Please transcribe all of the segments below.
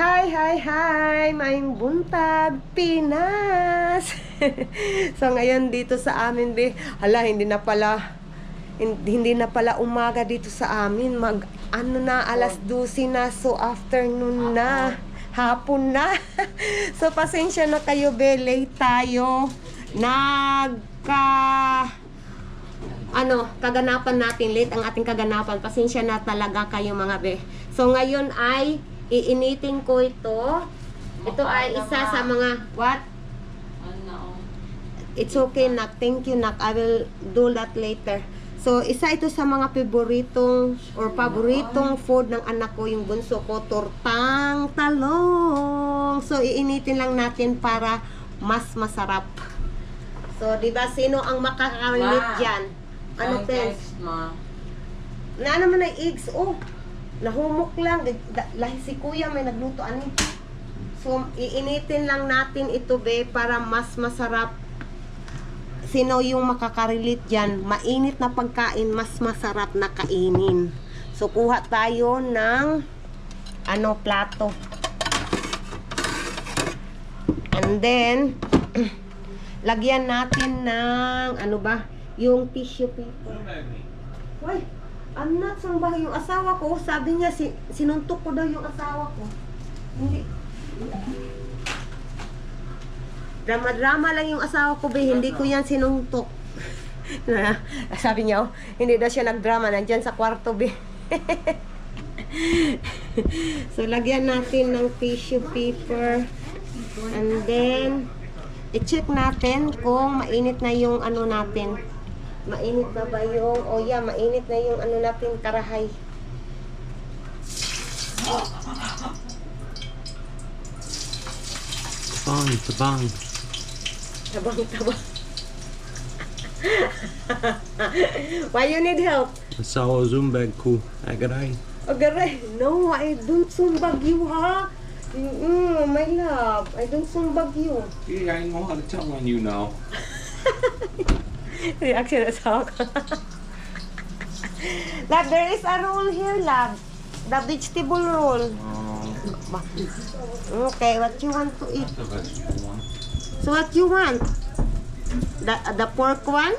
Hi, hi, hi! Maayong buntag, Pinas! So, ngayon dito sa amin, be, hala, hindi na pala umaga dito sa amin. Ano na, alas 12 na, so afternoon na, hapon na. So, pasensya na kayo, be, late tayo. Kaganapan natin, late ang ating kaganapan. Pasensya na talaga kayo, mga be. So, ngayon ay iinitin ko ito. Ito ay isa sa mga what? It's okay, nak. Thank you, nak. I will do that later. So, isa ito sa mga paboritong food ng anak ko, yung bunso ko, tortang talong. So, iinitin lang natin para mas masarap. So, di ba sino ang makaka-relate diyan? Ano, test? Na naman ay eggs. Oh, nahumok lang. Lahi si kuya may nagluto ani. So, iinitin lang natin ito, be, para mas masarap. Sino yung makaka-relate dyan? Mainit na pagkain, mas masarap na kainin. So, kuha tayo ng plato. And then, lagyan natin ng yung tissue paper. Why? Anak, saan ba yung asawa ko? Sabi niya, sinuntok ko daw yung asawa ko. Hindi. Drama-drama lang yung asawa ko, be. Hindi ko yan sinuntok. Sabi niya, hindi daw siya nagdrama. Nandyan sa kwarto, be. So, lagyan natin ng tissue paper. And then, i-check natin kung mainit na yung natin. Mainit na ba yung, mainit na yung natin, karahay. Tabang. Tabang. Why you need help? Asawa zumbag ko. Agaray. Agaray. No, I don't sumbag you, ha? My love, I don't sumbag you. Yeah, I know how to tell when you know. Reaction asawa ko. Love, there is a roll here, love. The vegetable roll. Okay, what you want to eat? The vegetable one. So what you want? The pork one?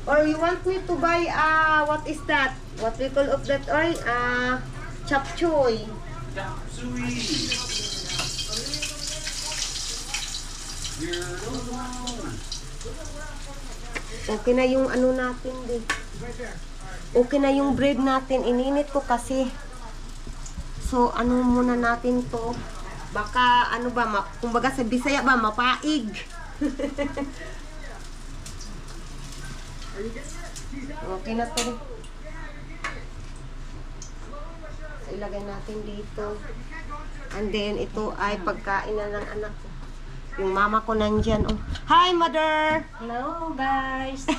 Or you want me to buy what is that? What we call of that oil? Chop choy. Okay na yung natin, di. Okay na yung bread natin. Ininit ko kasi. So, muna natin to. Baka, kumbaga sa Bisaya ba, mapaig. Okay na to. So, ilagay natin dito. And then, ito ay pagkain na ng anak ko. Yung mama ko nandyan. Oh. Hi, mother! Hello, guys!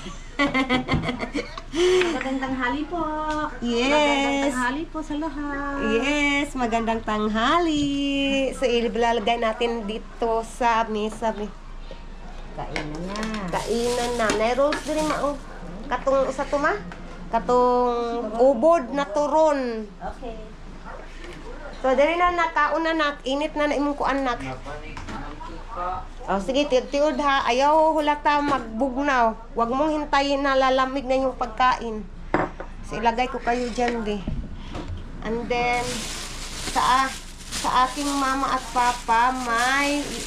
Magandang tanghali po! Yes! Magandang tanghali po sa lahat! Yes! Magandang tanghali! So, ilalagay natin dito sa mesa. Kainan na! Kainan na. May-rolls din ma. Katong usa to ma? Katong ubod na turon. Okay. So, dali na nakauna na. Init na imong kuan nak. Oh, sige, tiud ha. Ayaw hulata magbugnaw. Huwag mong hintayin na lalamig na yung pagkain. So, ilagay ko kayo dyan, be. And then, sa aking mama at papa,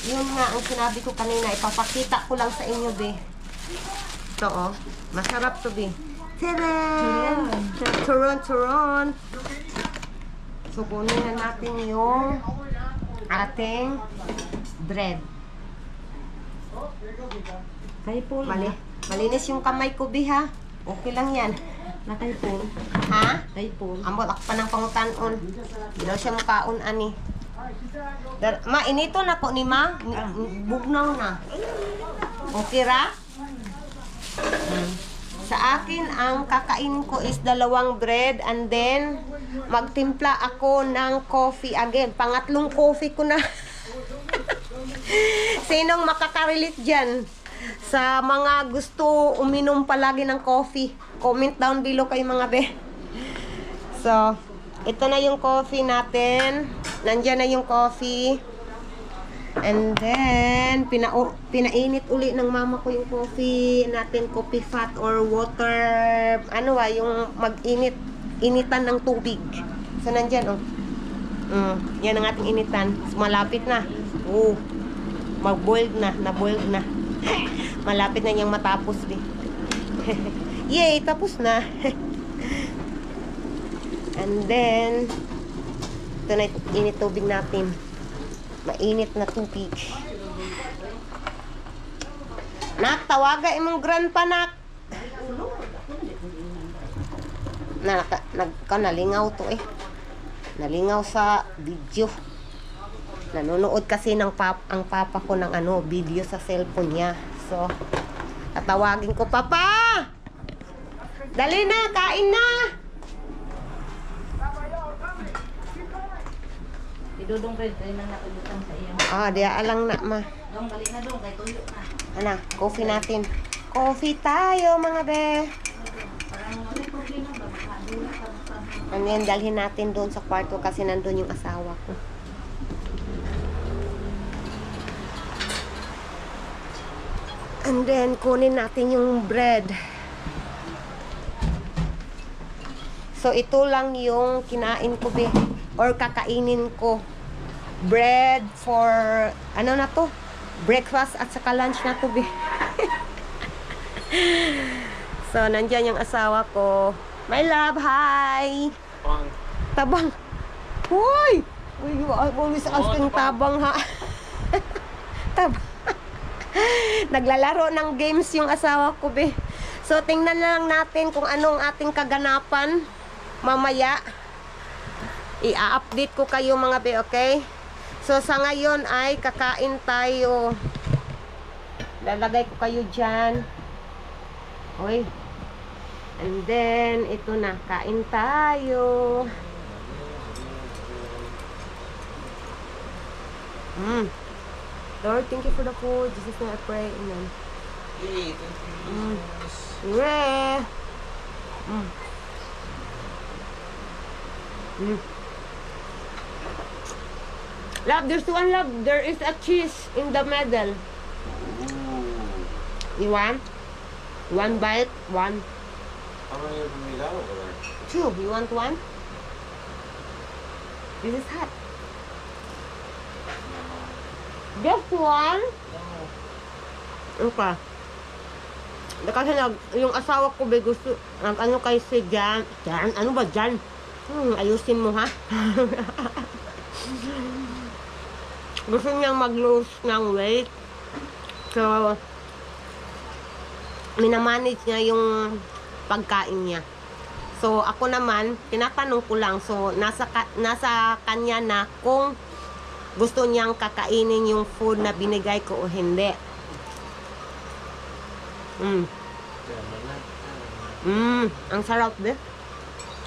yun nga ang sinabi ko kanina. Ipapakita ko lang sa inyo, be. Ito, oh. Masarap to, be. Tadaan! Turon. So, kunin na natin yung ating bread. Kay Paul. Malinis yung kamay ko, bi, ha? Okay lang yan. Na kay Paul. Ha? Kay Paul. Ambot ako pa ng pangutanon. Hindi daw siya makaon, ani. Ma, inito na ko ni ma. Bugnaw na. Okay ra? Sa akin, ang kakain ko is 2 bread and then magtimpla ako ng coffee again. Pangatlong coffee ko na. Sinong makaka-relate dyan? Sa mga gusto uminom palagi ng coffee, comment down below kayo, mga be. So, ito na yung coffee natin. Nandiyan na yung coffee. And then, pinainit uli ng mama ko yung coffee natin, coffee fat or water, ano yung mag-init, initan ng tubig. So, nandyan, yan ang ating initan. So, malapit na. Mag-boiled na, na-boiled na. Malapit na niyang matapos, Yay, tapos na. And then, ito na init tubig natin. Mainit na tubig. Nak, tawaga imong grandpa, nak. Nalingaw to Nalingaw sa video. Nanonood kasi ang papa ko ng video sa cellphone niya. So, tatawagin ko, Papa! Dali na, kain na! Idudong red, tayo nang nakulutan sa iyang. Diya alang na, ma. Dong, balik na dong, kay tuyo na. Coffee natin. Coffee tayo, mga be. Parang wala problema ba? Makadula ka sa... And then, dalhin natin doon sa kwarto kasi nandun yung asawa ko. And then, kunin natin yung bread. So, ito lang yung kinain ko, be. Or kakainin ko. Bread for, ano na to? Breakfast at saka lunch na to, be. So, nandyan yung asawa ko. My love, hi! Tabang. Hoy! You always asking tabang, ha? Tabang. Naglalaro ng games yung asawa ko, be. So, tingnan na lang natin kung anong ating kaganapan mamaya. I-update ko kayo, mga be, okay? So, sa ngayon ay kakain tayo. Lalagay ko kayo dyan. Hoy. And then, ito na. Kain tayo. Lord, thank you for the food. Jesus name I pray. Amen. Hey, thank you. Yeah. Love, there's one, love. There is a cheese in the middle. You want? One bite? One. How many of them you got over there? Two. You want one? This is hot. Just one? Okay. Kasi yung asawa ko ba gusto, ano kay si Jan? Ano ba Jan? Ayusin mo, ha? Gusto niyang mag-lose ng weight. So, minamanage niya yung pagkain niya. So, ako naman, tinatanong ko lang. So, nasa kanya na kung gusto niyang kakainin yung food na binigay ko o hindi. Ang sarap, be.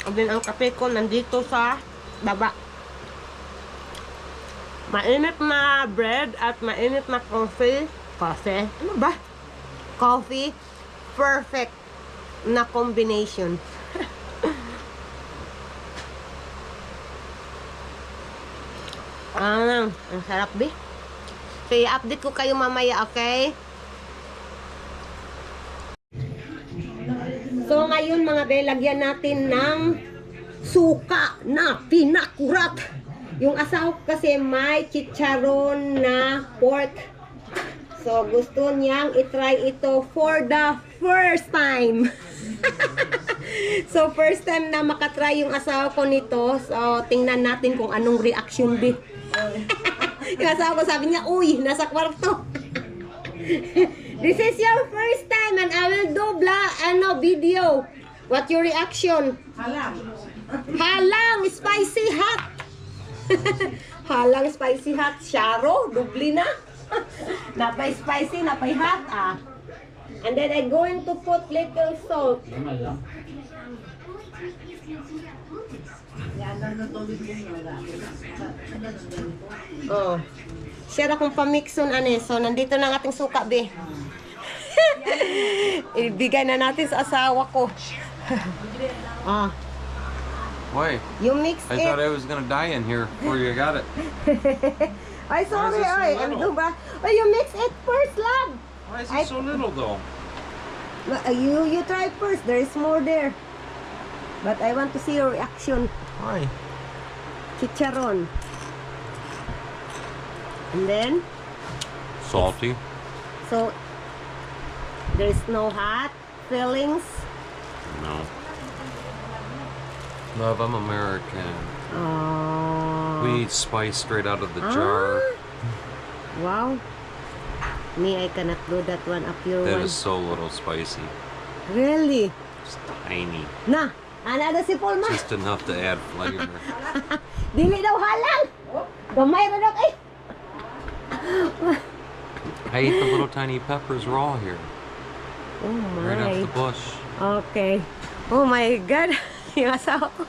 And then, ang kape ko nandito sa baba. Mainit na bread at mainit na coffee. Coffee? Ano ba? Coffee. Perfect na combination. Ang sarap, be. So, i-update ko kayo mamaya, okay? So, ngayon mga be, lagyan natin ng suka na pinakurat. Yung asawa ko kasi may chicharon na pork. So, gusto niyang itry ito for the first time. So, first time na makatry yung asawa ko nito. So, tingnan natin kung anong reaction, be. Yung asawa ko sabi niya, uy, nasa kwarto. This is your first time and I will do video. What your reaction? Halang spicy hot. Halang spicy hot. Sharo, dubli na. Napay spicy, napay hot, ah. And then I'm going to put little salt. Oh. Share akong pamixon, ane. So, nandito na ang ating suka, be. Ibigay na natin sa asawa ko. Why? You mix I it. thought I was gonna die in here before you got it. Ay, sorry, Why is it so ay. little? Ano ba? Ay, you mix it first, love. Why is it so little though? You try first. There is more there. But I want to see your reaction. Why? Chicharon. And then, Salty. so, there is no hot fillings. No. Love, I'm American. Oh. We eat spice straight out of the jar. Wow. Me, I cannot do that one up your That one. is so little spicy. Really? It's tiny. Na, ana si Paul ma. Just enough to add flavor. Dili daw halang. Gamay ra daw kay. I eat the little tiny peppers raw here. Oh Right off my. the bush. Okay. Oh my God. Yung asawa ko.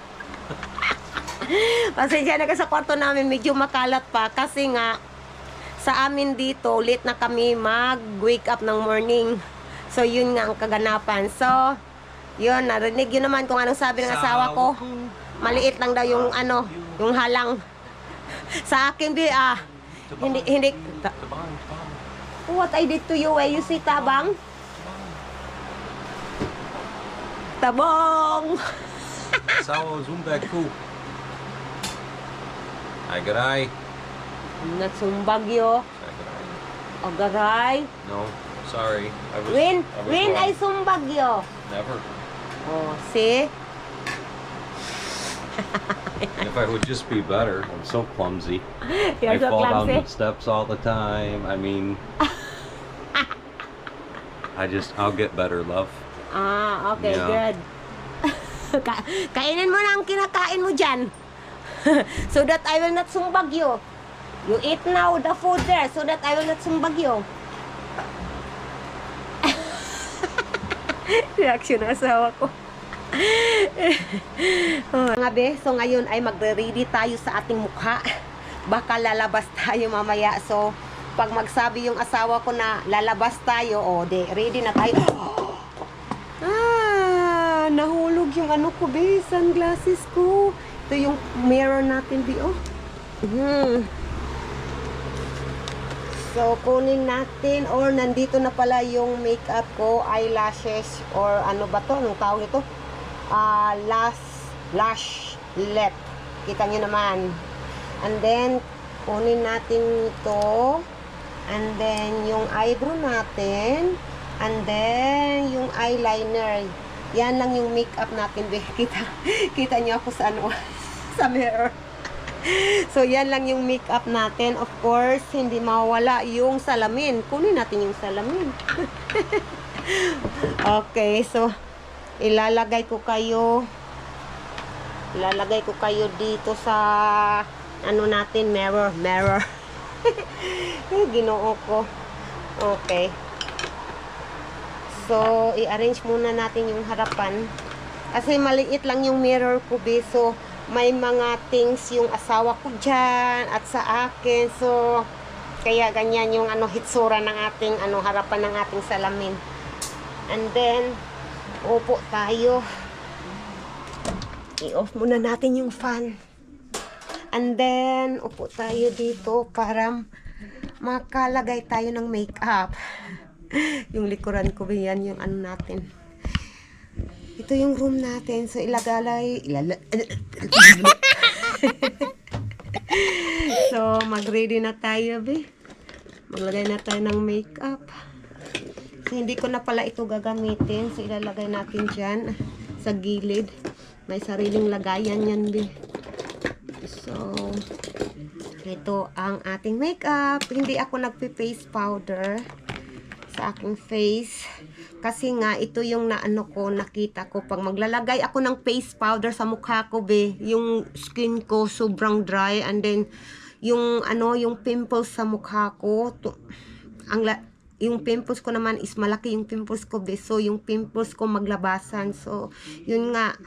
Pasensya na ka sa kwarto namin, medyo makalat pa kasi nga sa amin dito, late na kami mag-wake up ng morning. So, yun nga ang kaganapan. So, yun, narinig yun naman kung anong sabi ng asawa ko. Maliit lang daw yung ano, yung halang. Sa akin, hindi, Tabang. what I did to you, you see tabang? Tabong! Sawa Zumbagku. Agaray. Natsumbagyo. Agaray. No, sorry. I was When wrong. ay sumbagyo? Never. Oh, see? If I would just be better. I'm so clumsy. You're I so fall down clumsy. the steps all the time. I mean, I'll get better, love. Ah, okay, Yeah. good. Kainin mo na ang kinakain mo dyan. So that I will not sumbag you. You eat now the food there so that I will not sumbag you. Reaction ng asawa ko. Mga be, so ngayon ay magre-ready tayo sa ating mukha. Baka lalabas tayo mamaya. So, pag magsabi yung asawa ko na lalabas tayo, de, ready na tayo. Nahulog yung ano ko, be, sunglasses ko. Ito yung mirror natin, be, oh. So, kunin natin, or nandito na pala yung makeup ko, eyelashes, or ano ba to? Anong tawag ito? Lashlet. Kita nyo naman. And then, kunin natin ito. And then, yung eyebrow natin. And then, yung eyeliner. Yan lang yung makeup natin, be. Kita nyo ako sa ano, sa mirror. So, yan lang yung makeup natin. Of course, hindi mawala yung salamin. Kunin natin yung salamin. Okay, so, ilalagay ko kayo dito sa ano natin, mirror. Ginoo ko. Okay. So, i-arrange muna natin yung harapan. Kasi maliit lang yung mirror ko, be. So, may mga things yung asawa ko dyan at sa akin. So, kaya ganyan yung ano, hitsura ng ating ano, harapan ng ating salamin. And then, upo tayo. I-off muna natin yung fan. And then, upo tayo dito para makalagay tayo ng makeup. Yung likuran ko, yan yung ano natin. Ito yung room natin. So, So, mag-ready na tayo, be. Maglagay na tayo ng makeup. So, hindi ko na pala ito gagamitin. So, ilalagay natin dyan sa gilid. May sariling lagayan yan, be. So, ito ang ating makeup. Hindi ako nagpe-face powder sa aking face. Kasi nga, ito yung naano ko, nakita ko. Pag maglalagay ako ng face powder sa mukha ko, be, yung skin ko sobrang dry. And then, yung ano, yung pimples sa mukha ko, yung pimples ko naman is malaki yung pimples ko, be. So, yung pimples ko maglabasan. So, yun nga,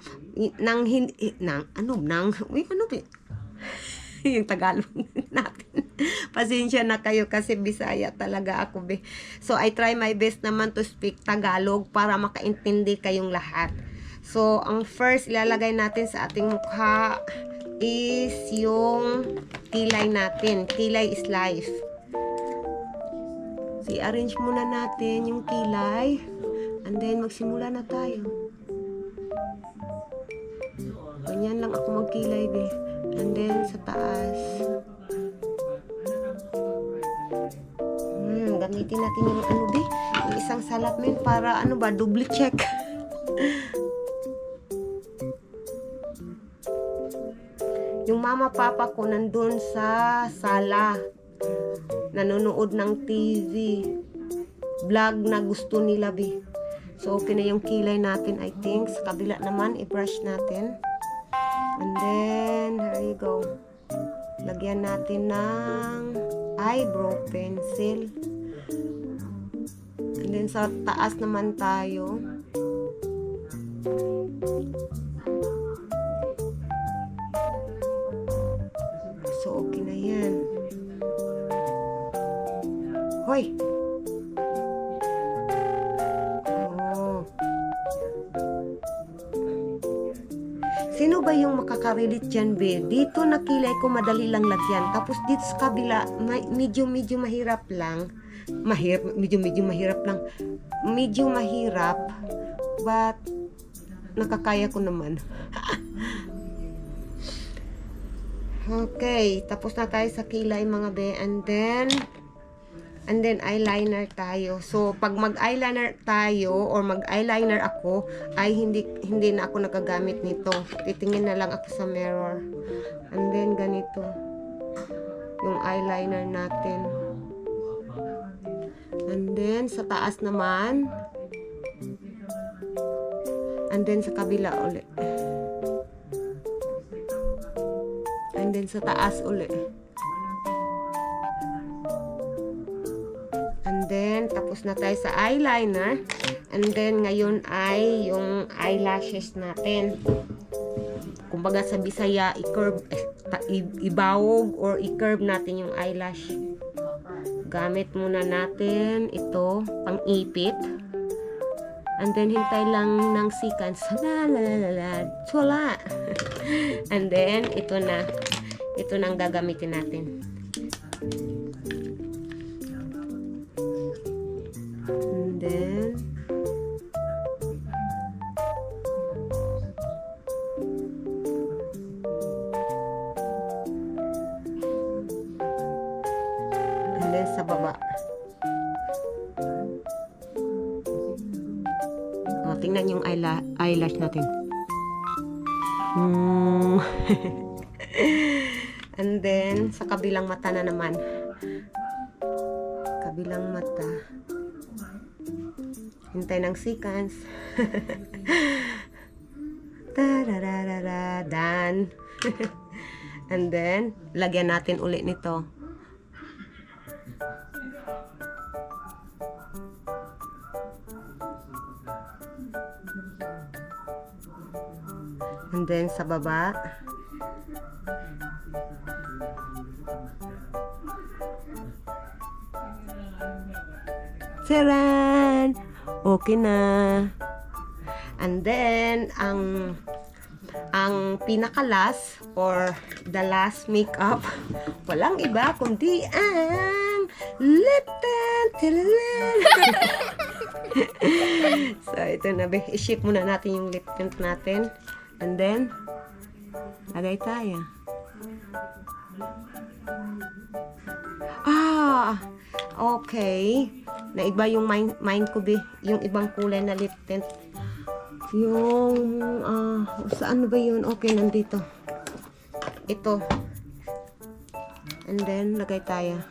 yung Tagalog natin. Pasensya na kayo kasi Bisaya talaga ako, be. So, I try my best naman to speak Tagalog para makaintindi kayong lahat. So, ang first ilalagay natin sa ating mukha is yung kilay natin. Kilay is life. So, i-arrange muna natin yung kilay. And then, magsimula na tayo. Ganyan lang ako magkilay, be. And then, sa taas. Gamitin natin yung ano, be. Yung isang salamin para, ano ba, double check. Yung mama papa ko nandun sa sala. Nanonood ng TV. Vlog na gusto nila, be. So, okay na yung kilay natin, I think. Sa kabila naman, i-brush natin. And then, here you go. Lagyan natin ng eyebrow pencil. And then, sa taas naman tayo. So, okay na yan. Hoy! Sino ba yung makaka-relate dyan, be? Dito na kilay ko madali lang lagyan. Tapos dito sa kabila, medyo mahirap lang. Medyo mahirap lang. Medyo mahirap. But, nakakaya ko naman. Okay. Tapos na tayo sa kilay, mga be. And then eyeliner tayo. So, pag mag-eyeliner tayo or mag-eyeliner ako, ay hindi na ako nagagamit nito. Titingin na lang ako sa mirror. And then, ganito. Yung eyeliner natin. And then, sa taas naman. And then, sa kabila ulit. And then, sa taas ulit. And then, tapos na tayo sa eyeliner. And then, ngayon ay yung eyelashes natin. Kumbaga sa Bisaya, i-curve, ibawog or i-curve natin yung eyelash. Gamit muna natin ito, pang-ipit. And then, hintay lang ng seconds. Wala. And then, ito na. Ito na ang gagamitin natin. And then, sa baba. Tingnan yung eyelash natin. And then, sa kabilang mata na naman. Kabilang mata. Hintay ng seconds. Tararara, done. And then, lagyan natin ulit nito. And then, sa baba. Taran! Okay na. And then, ang pinaka-last or the last makeup, walang iba kundi ang lip tint. So, ito na. I-shape muna natin yung lip tint natin. And then, lagay tayo. Okay. Naiba yung mind ko, be. Yung ibang kulay na lip tint. Yung, saan ba yun? Okay, nandito. Ito. And then, lagay tayo.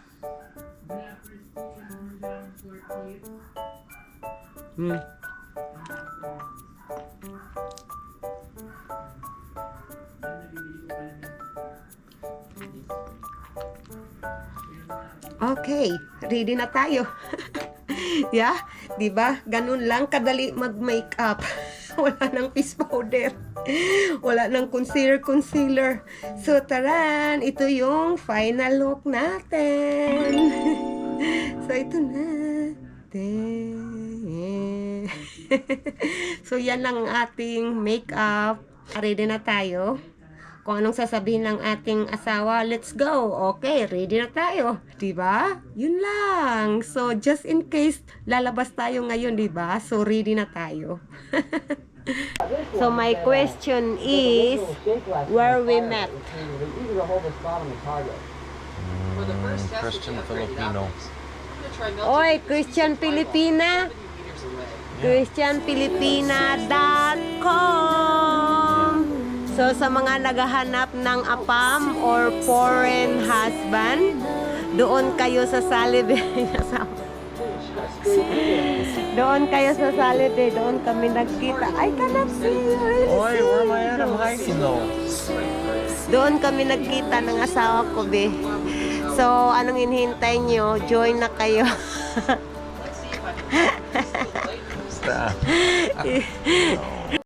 Okay, ready na tayo. Yeah, 'di ba? Ganun lang kadali mag-makeup. Wala nang face powder. Wala nang concealer. So, taran, ito yung final look natin. So, ito na. So, yan lang ang ating makeup. Ready na tayo. Kung anong sasabihin ng ating asawa, let's go. Okay, ready na tayo. Diba? Yun lang. So, just in case lalabas tayo ngayon, diba? So, ready na tayo. So, my question is, where we met? Christian Filipino. Oy, Christian Filipina. ChristianFilipina.com. So, sa mga naghahanap ng apam or foreign husband, doon kayo sa Salibay. Doon kayo sa Salibay. Doon kami nagkita. I cannot see you. Oi, where am I at? I'm hiding though. Doon kami nagkita ng asawa ko, be. So, anong hinihintay nyo? Join na kayo. Stop.